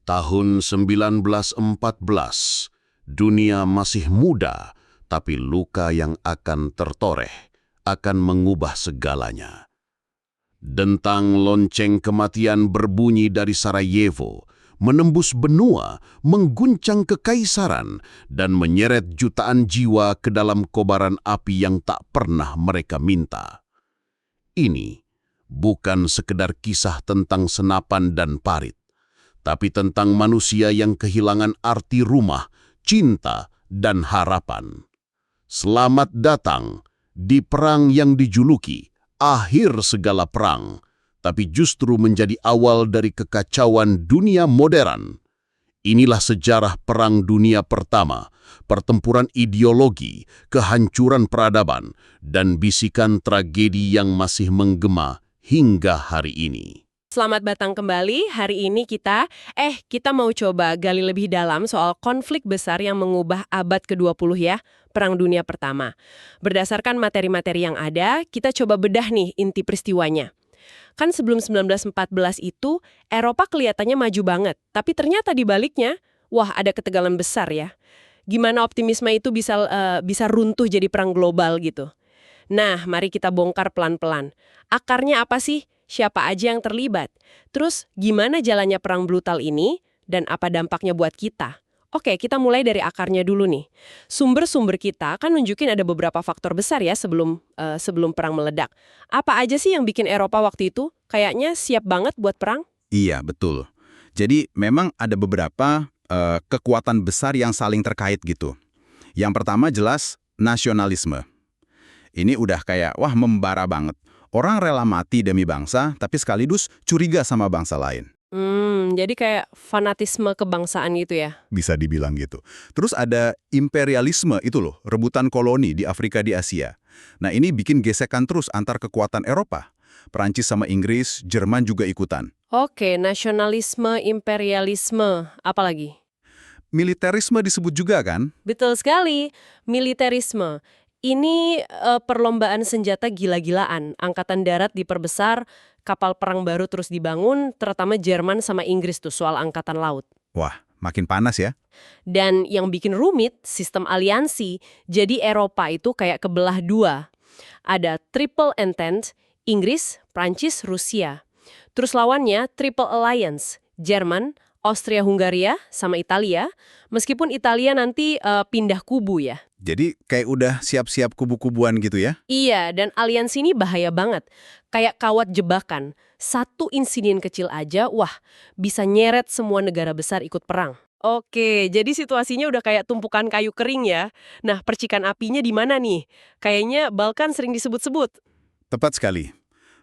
Tahun 1914, dunia masih muda, tapi luka yang akan tertoreh akan mengubah segalanya. Dentang lonceng kematian berbunyi dari Sarajevo, menembus benua, mengguncang kekaisaran, dan menyeret jutaan jiwa ke dalam kobaran api yang tak pernah mereka minta. Ini bukan sekedar kisah tentang senapan dan parit, tapi tentang manusia yang kehilangan arti rumah, cinta, dan harapan. Selamat datang di perang yang dijuluki akhir segala perang, tapi justru menjadi awal dari kekacauan dunia modern. Inilah sejarah Perang Dunia Pertama, pertempuran ideologi, kehancuran peradaban, dan bisikan tragedi yang masih menggema hingga hari ini. Selamat datang kembali. Hari ini kita mau coba gali lebih dalam soal konflik besar yang mengubah abad ke-20 ya, Perang Dunia Pertama. Berdasarkan materi-materi yang ada, kita coba bedah nih inti peristiwanya. Kan sebelum 1914 itu, Eropa kelihatannya maju banget, tapi ternyata di baliknya, wah ada ketegangan besar ya. Gimana optimisme itu bisa runtuh jadi perang global gitu. Nah, mari kita bongkar pelan-pelan. Akarnya apa sih? Siapa aja yang terlibat? Terus, gimana jalannya perang brutal ini? Dan apa dampaknya buat kita? Oke, kita mulai dari akarnya dulu nih. Sumber-sumber kita kan nunjukin ada beberapa faktor besar ya sebelum perang meledak. Apa aja sih yang bikin Eropa waktu itu kayaknya siap banget buat perang? Iya, betul. Jadi memang ada beberapa kekuatan besar yang saling terkait gitu. Yang pertama jelas nasionalisme. Ini udah kayak, wah membara banget. Orang rela mati demi bangsa, tapi sekaligus curiga sama bangsa lain. Jadi kayak fanatisme kebangsaan gitu ya? Bisa dibilang gitu. Terus ada imperialisme itu loh, rebutan koloni di Afrika di Asia. Nah ini bikin gesekan terus antar kekuatan Eropa. Perancis sama Inggris, Jerman juga ikutan. Oke, nasionalisme, imperialisme, apalagi? Militerisme disebut juga kan? Betul sekali, militerisme. Ini perlombaan senjata gila-gilaan. Angkatan darat diperbesar, kapal perang baru terus dibangun, terutama Jerman sama Inggris tuh soal angkatan laut. Wah, makin panas ya. Dan yang bikin rumit, sistem aliansi. Jadi Eropa itu kayak kebelah dua. Ada Triple Entente, Inggris, Prancis, Rusia. Terus lawannya Triple Alliance, Jerman, Austria-Hungaria, sama Italia. Meskipun Italia nanti pindah kubu ya. Jadi kayak udah siap-siap kubu-kubuan gitu ya? Iya, dan aliansi ini bahaya banget. Kayak kawat jebakan. Satu insiden kecil aja, wah, bisa nyeret semua negara besar ikut perang. Oke, jadi situasinya udah kayak tumpukan kayu kering ya. Nah, percikan apinya di mana nih? Kayaknya Balkan sering disebut-sebut. Tepat sekali.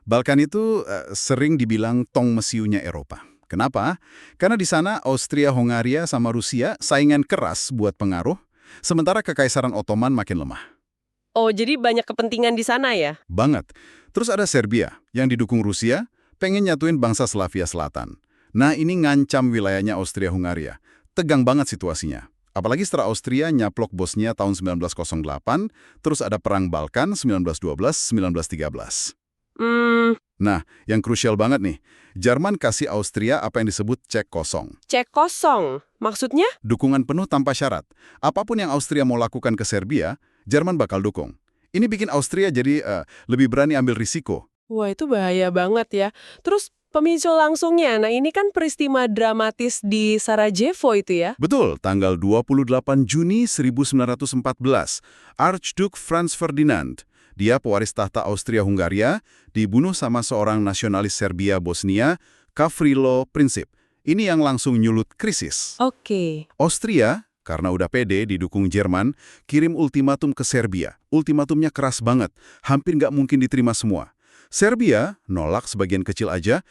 Balkan itu sering dibilang tong mesiunya Eropa. Kenapa? Karena di sana Austria-Hungaria sama Rusia saingan keras buat pengaruh, sementara Kekaisaran Ottoman makin lemah. Oh, jadi banyak kepentingan di sana ya? Banget. Terus ada Serbia yang didukung Rusia, pengen nyatuin bangsa Slavia Selatan. Nah ini ngancam wilayahnya Austria-Hungaria. Tegang banget situasinya. Apalagi setelah Austria nyaplok Bosnia tahun 1908, terus ada Perang Balkan 1912-1913. Nah, yang krusial banget nih, Jerman kasih Austria apa yang disebut cek kosong. Cek kosong? Maksudnya? Dukungan penuh tanpa syarat. Apapun yang Austria mau lakukan ke Serbia, Jerman bakal dukung. Ini bikin Austria jadi lebih berani ambil risiko. Wah, itu bahaya banget ya. Terus pemicu langsungnya, nah ini kan peristiwa dramatis di Sarajevo itu ya? Betul, tanggal 28 Juni 1914, Archduke Franz Ferdinand, dia pewaris tahta Austria-Hungaria, dibunuh sama seorang nasionalis Serbia Bosnia, Gavrilo Princip. Ini yang langsung nyulut krisis. Oke. Austria, karena udah pede didukung Jerman, kirim ultimatum ke Serbia. Ultimatumnya keras banget, hampir nggak mungkin diterima semua. Serbia nolak sebagian kecil aja,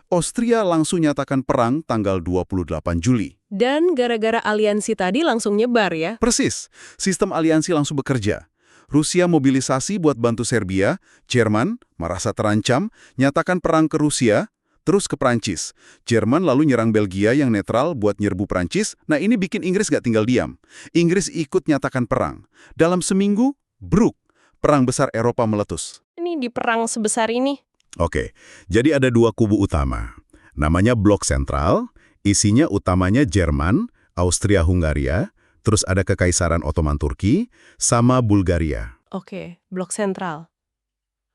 Austria langsung nyatakan perang tanggal 28 Juli. Dan gara-gara aliansi tadi langsung nyebar ya? Persis, sistem aliansi langsung bekerja. Rusia mobilisasi buat bantu Serbia, Jerman merasa terancam, nyatakan perang ke Rusia, terus ke Prancis. Jerman lalu nyerang Belgia yang netral buat nyerbu Prancis, nah ini bikin Inggris gak tinggal diam. Inggris ikut nyatakan perang. Dalam seminggu, bruk, perang besar Eropa meletus. Ini di perang sebesar ini? Oke, jadi ada dua kubu utama. Namanya Blok Sentral, Isinya utamanya Jerman, Austria-Hungaria, terus ada Kekaisaran Ottoman Turki, sama Bulgaria. Oke, blok sentral.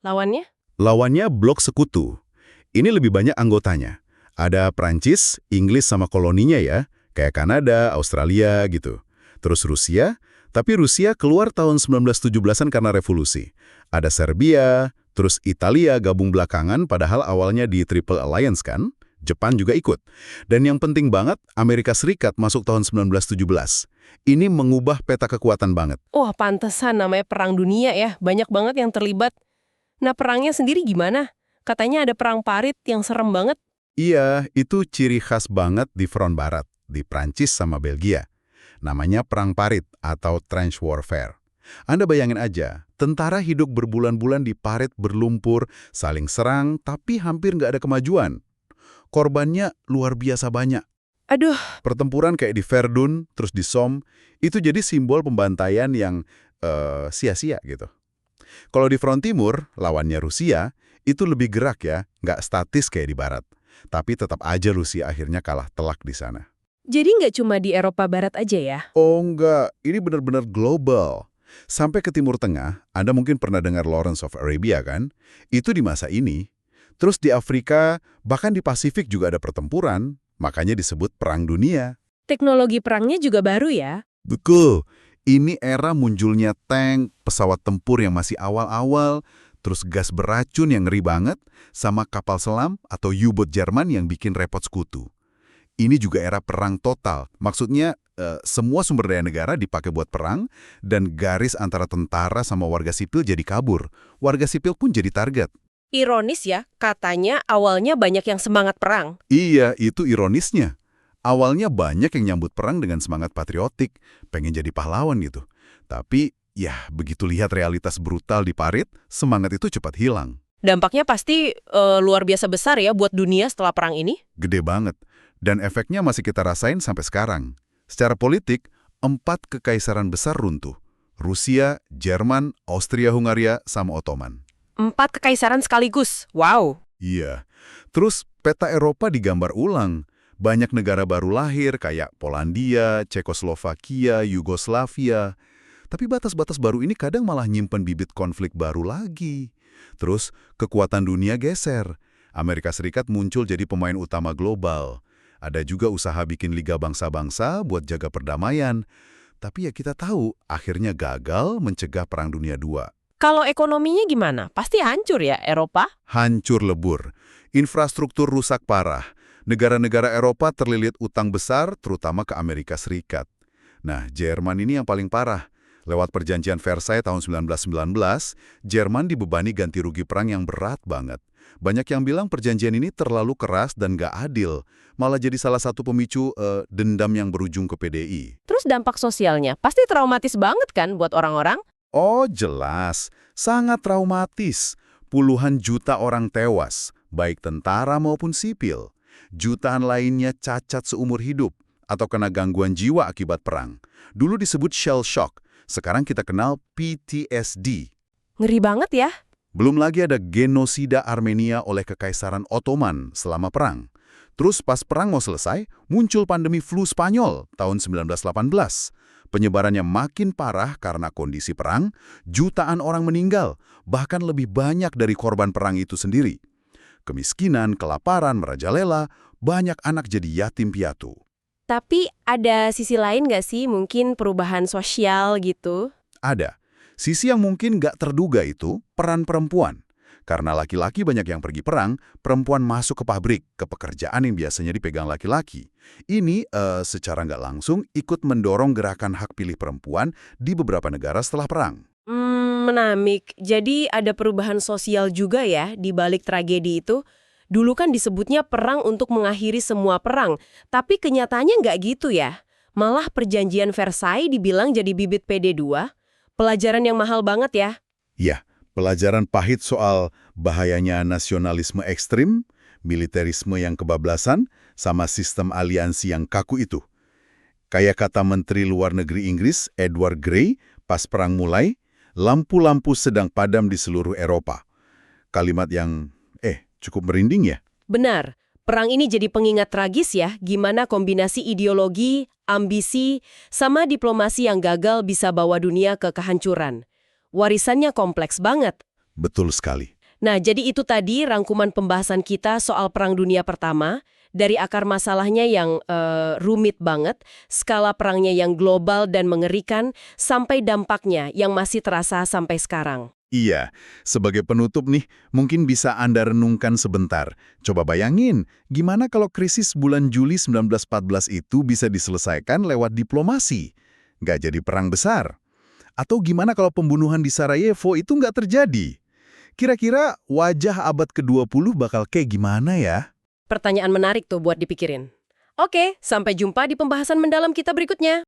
Lawannya? Lawannya blok sekutu. Ini lebih banyak anggotanya. Ada Prancis, Inggris sama koloninya ya, kayak Kanada, Australia gitu. Terus Rusia, tapi Rusia keluar tahun 1917-an karena revolusi. Ada Serbia, terus Italia gabung belakangan padahal awalnya di Triple Alliance kan? Jepang juga ikut. Dan yang penting banget, Amerika Serikat masuk tahun 1917. Ini mengubah peta kekuatan banget. Wah, pantesan namanya Perang Dunia ya. Banyak banget yang terlibat. Nah, perangnya sendiri gimana? Katanya ada perang parit yang serem banget. Iya, itu ciri khas banget di front barat, di Prancis sama Belgia. Namanya Perang Parit atau Trench Warfare. Anda bayangin aja, tentara hidup berbulan-bulan di parit berlumpur, saling serang, tapi hampir nggak ada kemajuan. Korbannya luar biasa banyak. Aduh, Pertempuran kayak di Verdun, terus di Somme, itu jadi simbol pembantaian yang sia-sia gitu. Kalau di front timur, lawannya Rusia, itu lebih gerak ya, nggak statis kayak di barat. Tapi tetap aja Rusia akhirnya kalah telak di sana. jadi nggak cuma di Eropa Barat aja ya? Oh enggak, ini benar-benar global. Sampai ke Timur Tengah, Anda mungkin pernah dengar Lawrence of Arabia kan? Itu di masa ini. Terus di Afrika, bahkan di Pasifik juga ada pertempuran, makanya disebut Perang Dunia. Teknologi perangnya juga baru ya? Betul, ini era munculnya tank, pesawat tempur yang masih awal-awal, terus gas beracun yang ngeri banget, sama kapal selam atau U-boat Jerman yang bikin repot sekutu. Ini juga era perang total, maksudnya semua sumber daya negara dipakai buat perang, dan garis antara tentara sama warga sipil jadi kabur. Warga sipil pun jadi target. Ironis ya, katanya awalnya banyak yang semangat perang. Iya, itu ironisnya. Awalnya banyak yang nyambut perang dengan semangat patriotik, pengen jadi pahlawan gitu. Tapi, ya begitu lihat realitas brutal di parit, semangat itu cepat hilang. Dampaknya pasti luar biasa besar ya buat dunia setelah perang ini. Gede banget. Dan efeknya masih kita rasain sampai sekarang. Secara politik, 4 kekaisaran besar runtuh. Rusia, Jerman, Austria-Hungaria, sama Ottoman. 4 kekaisaran sekaligus. Wow. Iya. Terus peta Eropa digambar ulang. Banyak negara baru lahir kayak Polandia, Cekoslovakia, Yugoslavia. Tapi batas-batas baru ini kadang malah nyimpen bibit konflik baru lagi. Terus kekuatan dunia geser. Amerika Serikat muncul jadi pemain utama global. Ada juga usaha bikin Liga Bangsa-Bangsa buat jaga perdamaian. Tapi ya kita tahu, akhirnya gagal mencegah Perang Dunia II. Kalau ekonominya gimana? Pasti hancur ya Eropa? Hancur lebur. Infrastruktur rusak parah. Negara-negara Eropa terlilit utang besar, terutama ke Amerika Serikat. Nah, Jerman ini yang paling parah. Lewat perjanjian Versailles tahun 1919, Jerman dibebani ganti rugi perang yang berat banget. Banyak yang bilang perjanjian ini terlalu keras dan gak adil. Malah jadi salah satu pemicu dendam yang berujung ke PDI. Terus dampak sosialnya pasti traumatis banget kan buat orang-orang? Oh jelas, sangat traumatis. Puluhan juta orang tewas, baik tentara maupun sipil. Jutaan lainnya cacat seumur hidup atau kena gangguan jiwa akibat perang. Dulu disebut shell shock, sekarang kita kenal PTSD. Ngeri banget ya. Belum lagi ada genosida Armenia oleh Kekaisaran Ottoman selama perang. Terus pas perang mau selesai, muncul pandemi flu Spanyol tahun 1918. Penyebarannya makin parah karena kondisi perang, jutaan orang meninggal, bahkan lebih banyak dari korban perang itu sendiri. Kemiskinan, kelaparan, merajalela, banyak anak jadi yatim piatu. Tapi ada sisi lain nggak sih mungkin perubahan sosial gitu? Ada. Sisi yang mungkin nggak terduga itu peran perempuan. Karena laki-laki banyak yang pergi perang, perempuan masuk ke pabrik, ke pekerjaan yang biasanya dipegang laki-laki. Ini secara nggak langsung ikut mendorong gerakan hak pilih perempuan di beberapa negara setelah perang. Menamik. Jadi ada perubahan sosial juga ya di balik tragedi itu. Dulu kan disebutnya perang untuk mengakhiri semua perang, tapi kenyataannya nggak gitu ya. Malah perjanjian Versailles dibilang jadi bibit PD2. Pelajaran yang mahal banget ya. Ya, pelajaran pahit soal bahayanya nasionalisme ekstrim, militerisme yang kebablasan, sama sistem aliansi yang kaku itu. Kayak kata Menteri Luar Negeri Inggris, Edward Grey, pas perang mulai, lampu-lampu sedang padam di seluruh Eropa. Kalimat yang, cukup merinding ya? Benar, perang ini jadi pengingat tragis ya, gimana kombinasi ideologi, ambisi, sama diplomasi yang gagal bisa bawa dunia ke kehancuran. Warisannya kompleks banget. Betul sekali. Nah, jadi itu tadi rangkuman pembahasan kita soal Perang Dunia Pertama, dari akar masalahnya yang rumit banget, skala perangnya yang global dan mengerikan, sampai dampaknya yang masih terasa sampai sekarang. Iya, sebagai penutup nih, mungkin bisa Anda renungkan sebentar. Coba bayangin, gimana kalau krisis bulan Juli 1914 itu bisa diselesaikan lewat diplomasi? Nggak jadi perang besar. Atau gimana kalau pembunuhan di Sarajevo itu nggak terjadi? Kira-kira wajah abad ke-20 bakal kayak gimana ya? Pertanyaan menarik tuh buat dipikirin. Oke, sampai jumpa di pembahasan mendalam kita berikutnya.